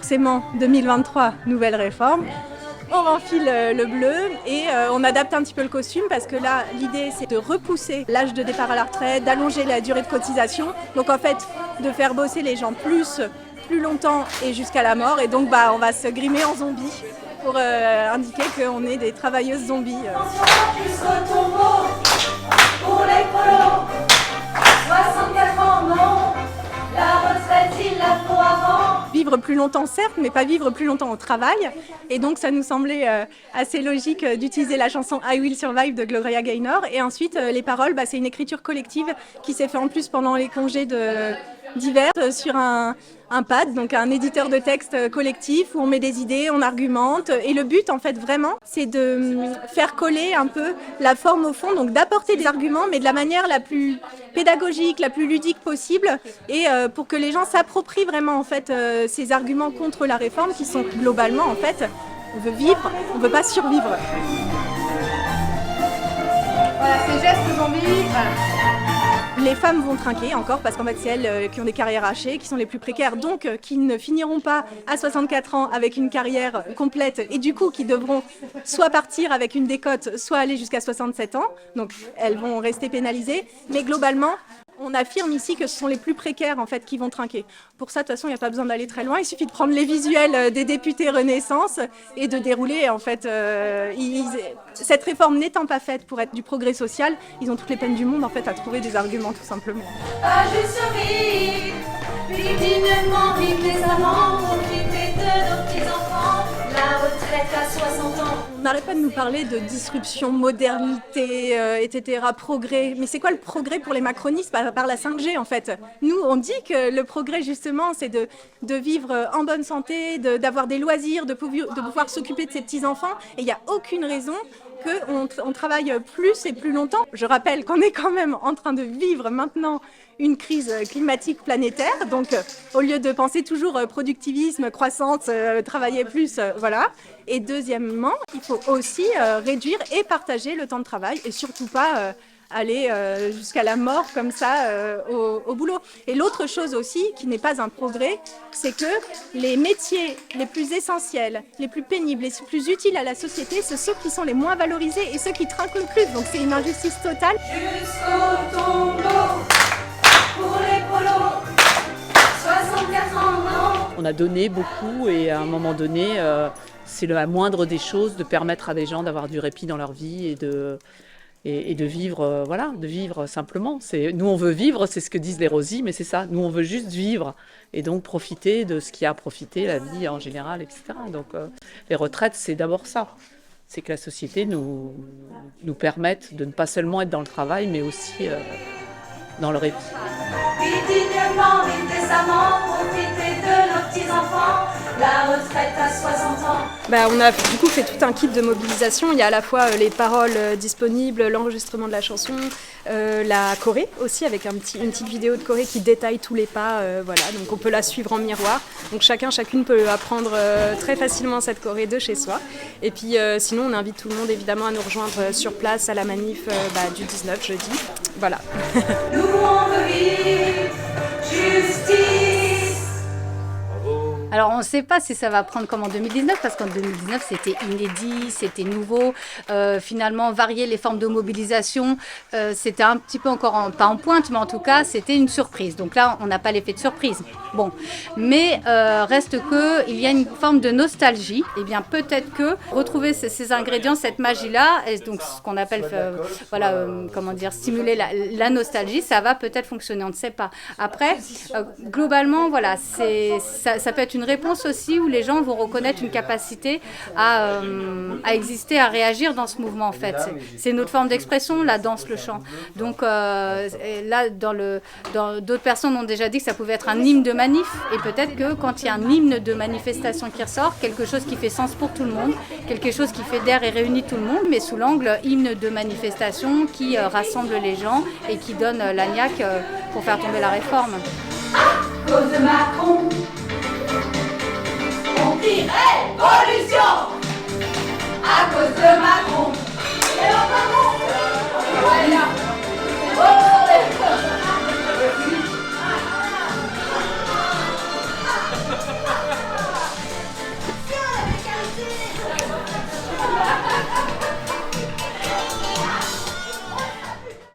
forcément 2023, nouvelle réforme. On enfile le bleu et on adapte un petit peu le costume parce que là, l'idée, c'est de repousser l'âge de départ à la retraite, d'allonger la durée de cotisation. Donc en fait, de faire bosser les gens plus longtemps et jusqu'à la mort. Et donc on va se grimer en zombie pour indiquer qu'on est des travailleuses zombies. Jusqu'au tombeau, pour les polos, 64 ans, non, la retraite, il la faut avant. Vivre plus longtemps, certes, mais pas vivre plus longtemps au travail. Et donc, ça nous semblait assez logique d'utiliser la chanson I Will Survive de Gloria Gaynor. Et ensuite, les paroles, c'est une écriture collective qui s'est faite en plus pendant les congés d'hiver sur un pad, donc un éditeur de texte collectif où on met des idées, on argumente. Et le but, en fait, vraiment, c'est de faire coller un peu la forme au fond, donc d'apporter des arguments, mais de la manière la plus pédagogique, la plus ludique possible, et pour que les gens s'approprient vraiment, en fait, ces arguments contre la réforme qui sont globalement, en fait, on veut vivre, on ne veut pas survivre. Voilà, ces gestes zombies, voilà. Les femmes vont trinquer encore parce qu'en fait c'est elles qui ont des carrières hachées, qui sont les plus précaires, donc qui ne finiront pas à 64 ans avec une carrière complète et du coup qui devront soit partir avec une décote, soit aller jusqu'à 67 ans, donc elles vont rester pénalisées, mais globalement on affirme ici que ce sont les plus précaires en fait qui vont trinquer. Pour ça, de toute façon, il n'y a pas besoin d'aller très loin. Il suffit de prendre les visuels des députés Renaissance et de dérouler. En fait, cette réforme n'étant pas faite pour être du progrès social, ils ont toutes les peines du monde en fait à trouver des arguments tout simplement. Pas juste survivre, vivre dignement, vivre décemment, profiter de nos petits-enfants, la retraite à 60 ans. On n'arrête pas de nous parler de disruption, modernité, etc., progrès. Mais c'est quoi le progrès pour les macronistes par la 5G en fait? Nous, on dit que le progrès justement, c'est de vivre en bonne santé, d'avoir des loisirs, de pouvoir s'occuper de ses petits-enfants. Et il n'y a aucune raison qu'on travaille plus et plus longtemps. Je rappelle qu'on est quand même en train de vivre maintenant une crise climatique planétaire. Donc, au lieu de penser toujours productivisme, croissance, travailler plus, voilà. Et deuxièmement, il faut aussi réduire et partager le temps de travail et surtout pas aller jusqu'à la mort comme ça au boulot. Et l'autre chose aussi, qui n'est pas un progrès, c'est que les métiers les plus essentiels, les plus pénibles, les plus utiles à la société, c'est ceux qui sont les moins valorisés et ceux qui trinquent le plus. Donc c'est une injustice totale. Jusqu'au tombeau, pour les polos, 64 ans, non. On a donné beaucoup et à un moment donné, c'est la moindre des choses de permettre à des gens d'avoir du répit dans leur vie et de vivre, de vivre simplement. Nous, on veut vivre, c'est ce que disent les Rosy, mais c'est ça. Nous, on veut juste vivre et donc profiter de ce qui a à profiter, la vie en général, etc. Donc, les retraites, c'est d'abord ça. C'est que la société nous permette de ne pas seulement être dans le travail, mais aussi dans le répit. Vivre dignement, vivre décemment, profiter de nos petits-enfants, la retraite à 60 ans. On a du coup fait tout un kit de mobilisation. Il y a à la fois les paroles disponibles, l'enregistrement de la chanson, la choré aussi avec une petite vidéo de choré qui détaille tous les pas. Voilà, donc on peut la suivre en miroir. Donc chacune peut apprendre très facilement cette choré de chez soi. Et puis sinon on invite tout le monde évidemment à nous rejoindre sur place à la manif du 19 jeudi. Voilà. Nous on veut vivre, justice. Alors on ne sait pas si ça va prendre comme en 2019 parce qu'en 2019 c'était inédit, c'était nouveau. Finalement varier les formes de mobilisation, c'était un petit peu encore pas en pointe, mais en tout cas c'était une surprise. Donc là on n'a pas l'effet de surprise. Bon, mais reste que il y a une forme de nostalgie. Et bien peut-être que retrouver ces ingrédients, cette magie-là, et donc ce qu'on appelle stimuler la nostalgie, ça va peut-être fonctionner. On ne sait pas. Après, globalement, voilà, ça peut être une réponse aussi où les gens vont reconnaître une capacité à exister, à réagir dans ce mouvement en fait. C'est notre forme d'expression, la danse, le chant. Donc là, d'autres personnes ont déjà dit que ça pouvait être un hymne de manif et peut-être que quand il y a un hymne de manifestation qui ressort, quelque chose qui fait sens pour tout le monde, quelque chose qui fédère et réunit tout le monde, mais sous l'angle hymne de manifestation qui rassemble les gens et qui donne la niaque pour faire tomber la réforme. À cause de Macron, on crie révolution. À cause de Macron.